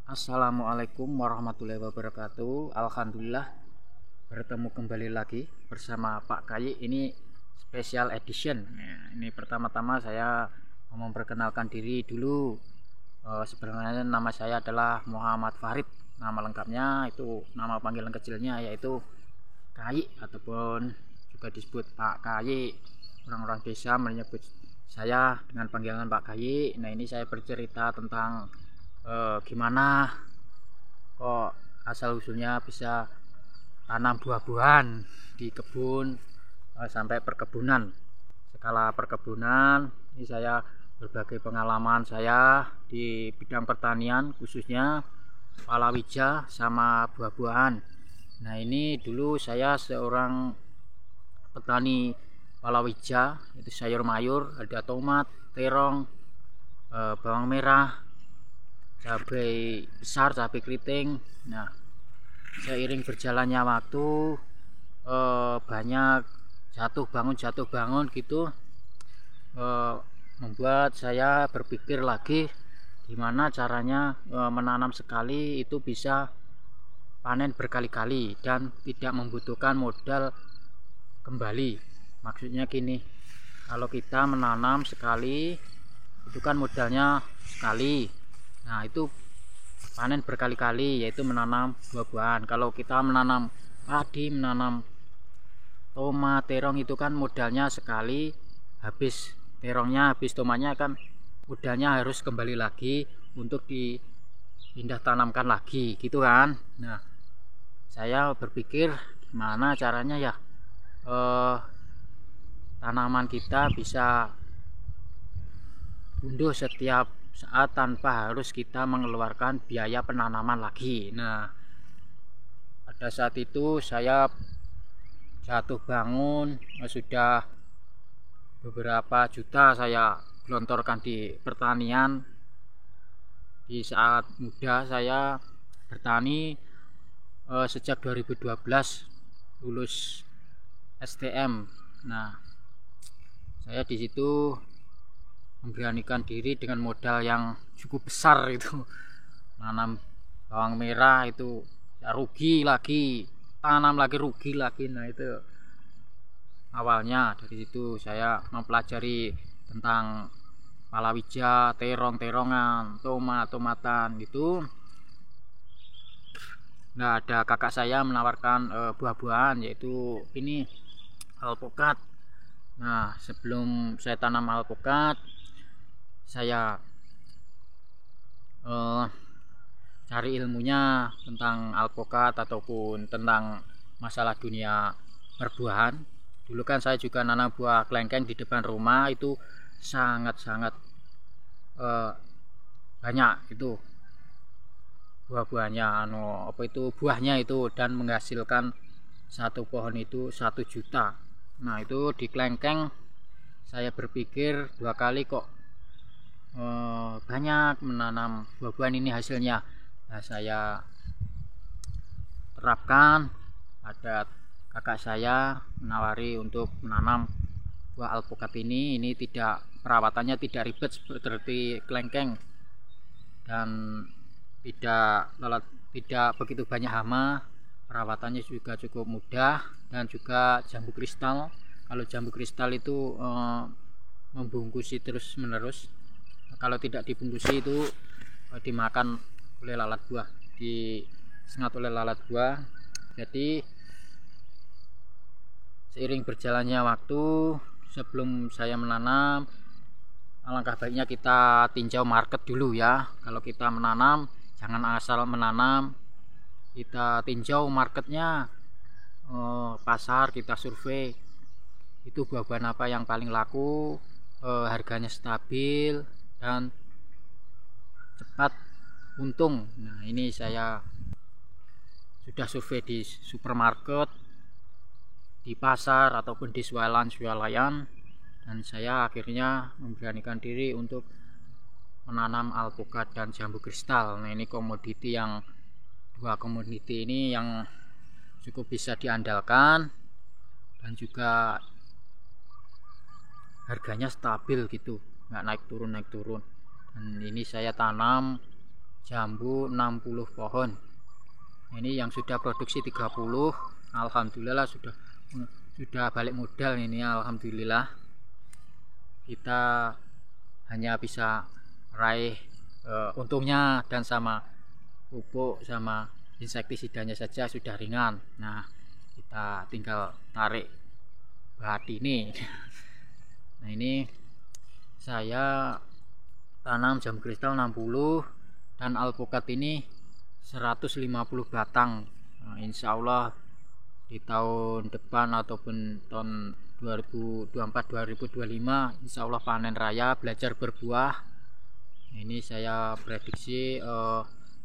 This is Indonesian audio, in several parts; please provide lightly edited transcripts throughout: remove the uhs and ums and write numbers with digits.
Assalamualaikum warahmatullahi wabarakatuh. Alhamdulillah bertemu kembali lagi bersama Pak Kayi. Ini special edition. Ini pertama-tama saya mau memperkenalkan diri dulu. Sebenarnya nama saya adalah Muhammad Farid. Nama lengkapnya itu, nama panggilan kecilnya yaitu Kayi ataupun juga disebut Pak Kayi. Orang-orang desa menyebut saya dengan panggilan Pak Kayi. Nah, ini saya bercerita tentang gimana kok asal usulnya bisa tanam buah-buahan di kebun, sampai perkebunan, skala perkebunan. Ini saya berbagai pengalaman saya di bidang pertanian, khususnya palawija sama buah-buahan. Nah, ini dulu saya seorang petani palawija, itu sayur mayur, ada tomat, terong, bawang merah, cabai besar, cabai keriting. Nah, seiring berjalannya waktu, banyak jatuh bangun gitu, membuat saya berpikir lagi gimana caranya menanam sekali itu bisa panen berkali-kali dan tidak membutuhkan modal kembali. Maksudnya gini, kalau kita menanam sekali itu kan modalnya sekali. Nah, itu panen berkali-kali, yaitu menanam buah-buahan. Kalau kita menanam padi, menanam tomat, terong, itu kan modalnya sekali, habis terongnya, habis tomatnya, kan modalnya harus kembali lagi untuk dipindah tanamkan lagi gitu kan. Nah, saya berpikir gimana caranya ya tanaman kita bisa tumbuh setiap saat tanpa harus kita mengeluarkan biaya penanaman lagi. Nah, pada saat itu saya jatuh bangun, sudah beberapa juta saya gelontorkan di pertanian. Di saat muda saya bertani, sejak 2012 lulus STM. Nah, saya di situ memberanikan diri dengan modal yang cukup besar itu, nanam bawang merah itu ya rugi lagi, tanam lagi rugi lagi. Nah, itu awalnya. Dari situ saya mempelajari tentang palawija, terong-terongan, tomat-tomatan gitu. Nah, ada kakak saya menawarkan buah-buahan, yaitu ini alpukat. Nah, sebelum saya tanam alpukat, saya cari ilmunya tentang alpukat ataupun tentang masalah dunia perbuahan. Dulu kan saya juga nanam buah kelengkeng di depan rumah, itu sangat-sangat banyak itu buah-buahnya, buahnya itu, dan menghasilkan satu pohon itu 1 juta. Nah, itu di kelengkeng saya berpikir 2 kali kok banyak menanam buah-buahan ini hasilnya. Nah, saya terapkan. Ada kakak saya menawari untuk menanam buah alpukat ini. Ini tidak, perawatannya tidak ribet seperti kelengkeng, dan tidak begitu banyak hama. Perawatannya juga cukup mudah, dan juga jambu kristal. Kalau jambu kristal itu membungkusi terus menerus. Kalau tidak dibungkusi itu dimakan oleh lalat buah, disengat oleh lalat buah. Jadi seiring berjalannya waktu, sebelum saya menanam, alangkah baiknya kita tinjau market dulu ya. Kalau kita menanam, jangan asal menanam, kita tinjau marketnya, pasar kita survei, itu buah-buahan apa yang paling laku, harganya stabil dan cepat untung. Nah, ini saya sudah survei di supermarket, di pasar ataupun di swalayan, dan saya akhirnya memberanikan diri untuk menanam alpukat dan jambu kristal. Nah, ini dua komoditi ini yang cukup bisa diandalkan, dan juga harganya stabil gitu, nggak naik turun. Dan ini saya tanam jambu 60 pohon. Ini yang sudah produksi 30, alhamdulillah sudah balik modal ini. Alhamdulillah kita hanya bisa raih untungnya, dan sama pupuk sama insektisidanya saja sudah ringan. Nah, kita tinggal tarik bahat ini. Nah, ini saya tanam jambu kristal 60 dan alpukat ini 150 batang. Nah, insya Allah di tahun depan ataupun tahun 2024-2025 insya Allah panen raya, belajar berbuah. Ini saya prediksi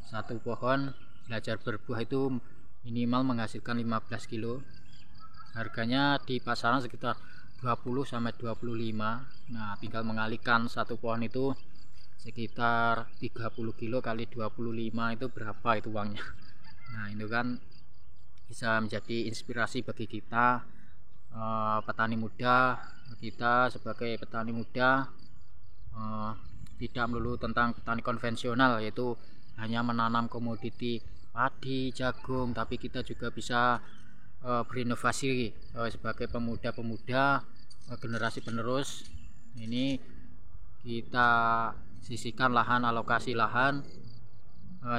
satu pohon belajar berbuah itu minimal menghasilkan 15 kilo. Harganya di pasaran sekitar 20-25. Nah, tinggal mengalihkan satu pohon itu sekitar 30 kilo kali 25 itu berapa itu uangnya. Nah, itu kan bisa menjadi inspirasi bagi kita petani muda. Kita sebagai petani muda tidak melulu tentang petani konvensional, yaitu hanya menanam komoditi padi, jagung, tapi kita juga bisa berinovasi sebagai pemuda-pemuda generasi penerus. Ini kita sisihkan lahan, alokasi lahan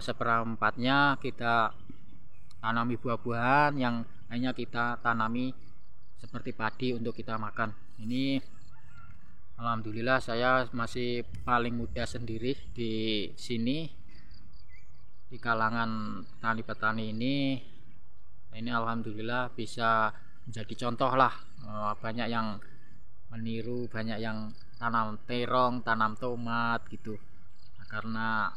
seperempatnya kita tanami buah-buahan, yang hanya kita tanami seperti padi untuk kita makan. Ini alhamdulillah saya masih paling muda sendiri di sini di kalangan petani-petani ini. Ini alhamdulillah bisa menjadi contoh lah. Banyak yang meniru, banyak yang tanam terong, tanam tomat gitu. Nah, karena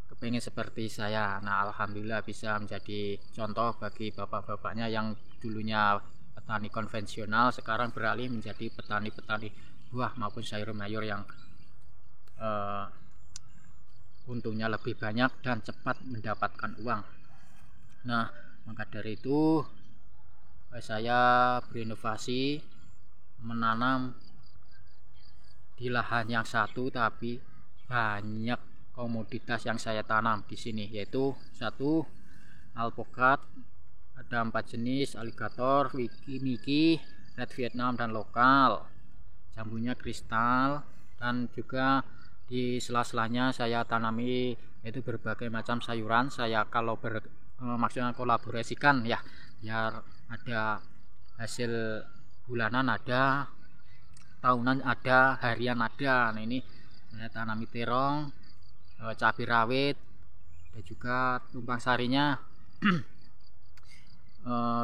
kepengen seperti saya. Nah, alhamdulillah bisa menjadi contoh bagi bapak-bapaknya yang dulunya petani konvensional, sekarang beralih menjadi petani-petani buah maupun sayur mayur yang untungnya lebih banyak dan cepat mendapatkan uang. Nah, maka dari itu saya berinovasi menanam di lahan yang satu tapi banyak komoditas yang saya tanam di sini, yaitu satu alpukat, ada 4 jenis, aligator, wiki, red Vietnam dan lokal, jambunya kristal, dan juga di sela-selanya saya tanami yaitu berbagai macam sayuran. Saya kalau maksudnya kolaborasikan ya, biar ada hasil bulanan, ada tahunan, ada harian, ada. Nah, ini saya tanami terong, cabai rawit, dan juga tumpang sarinya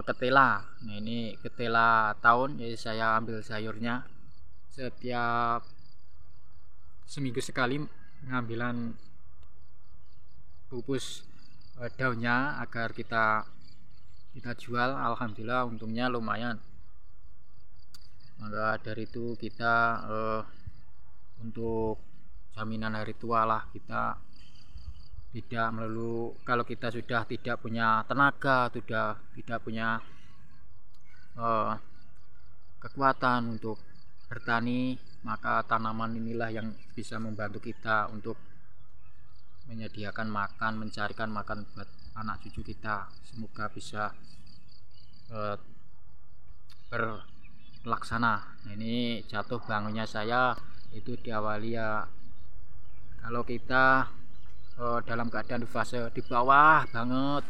ketela. Nah, ini ketela tahun, jadi saya ambil sayurnya setiap seminggu sekali, pengambilan pupus daunnya agar kita jual. Alhamdulillah untungnya lumayan. Maka dari itu kita untuk jaminan hari tua lah, kita tidak melulu kalau kita sudah tidak punya tenaga, sudah tidak punya kekuatan untuk bertani, maka tanaman inilah yang bisa membantu kita untuk menyediakan makan, mencarikan makan buat anak cucu kita. Semoga bisa berlaksana. Nah, ini jatuh bangunnya saya itu diawali ya, kalau kita dalam keadaan di fase di bawah banget,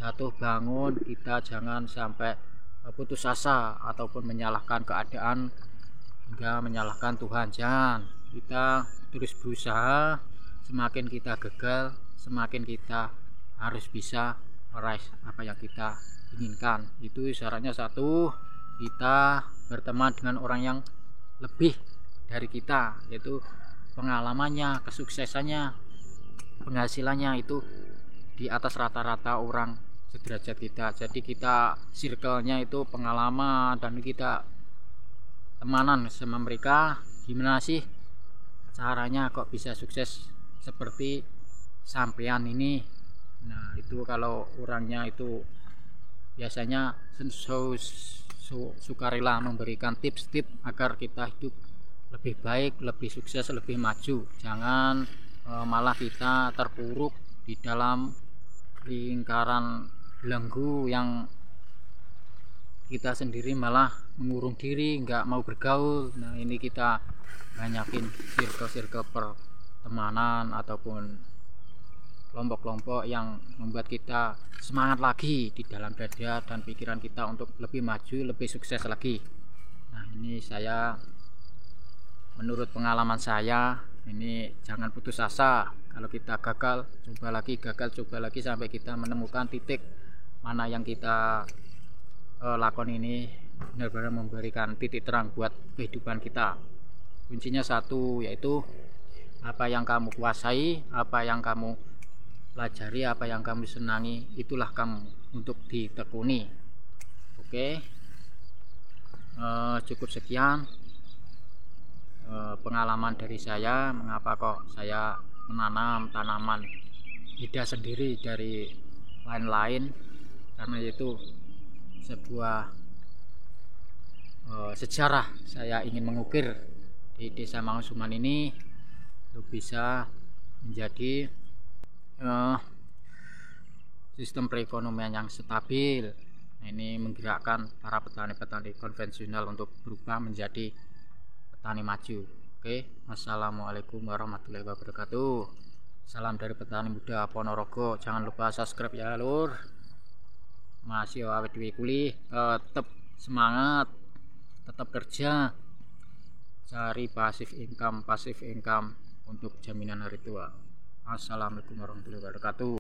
jatuh bangun, kita jangan sampai putus asa ataupun menyalahkan keadaan hingga menyalahkan Tuhan. Jangan, kita terus berusaha. Semakin kita gagal, semakin kita harus bisa meraih apa yang kita inginkan. Itu syaratnya satu, kita berteman dengan orang yang lebih dari kita, yaitu pengalamannya, kesuksesannya, penghasilannya itu di atas rata-rata orang sederajat kita. Jadi kita circle-nya itu pengalaman, dan kita temanan sama mereka. Gimana sih caranya kok bisa sukses seperti sampean ini? Nah, itu kalau orangnya itu biasanya sukarela memberikan tips-tips agar kita hidup lebih baik, lebih sukses, lebih maju. Jangan malah kita terpuruk di dalam lingkaran belenggu yang kita sendiri malah mengurung diri, nggak mau bergaul. Nah, ini kita banyakin circle-circle pertemanan ataupun kelompok-kelompok yang membuat kita semangat lagi di dalam dada dan pikiran kita untuk lebih maju, lebih sukses lagi. Nah, ini saya, menurut pengalaman saya, ini jangan putus asa. Kalau kita gagal, coba lagi sampai kita menemukan titik mana yang kita lakon ini benar-benar memberikan titik terang buat kehidupan kita. Kuncinya satu, yaitu apa yang kamu kuasai, apa yang kamu pelajari, apa yang kamu senangi, itulah kamu untuk ditekuni. Oke, cukup sekian pengalaman dari saya, mengapa kok saya menanam tanaman beda sendiri dari lain-lain, karena itu sebuah sejarah saya ingin mengukir di Desa Mangusuman ini untuk bisa menjadi sistem perekonomian yang stabil. Nah, ini menggerakkan para petani-petani konvensional untuk berubah menjadi petani maju. Oke, assalamualaikum warahmatullahi wabarakatuh. Salam dari petani muda Ponorogo. Jangan lupa subscribe ya lur. Masih awet dhewe kuli, tetap semangat, tetap kerja, cari pasif income untuk jaminan hari tua. Assalamualaikum warahmatullahi wabarakatuh.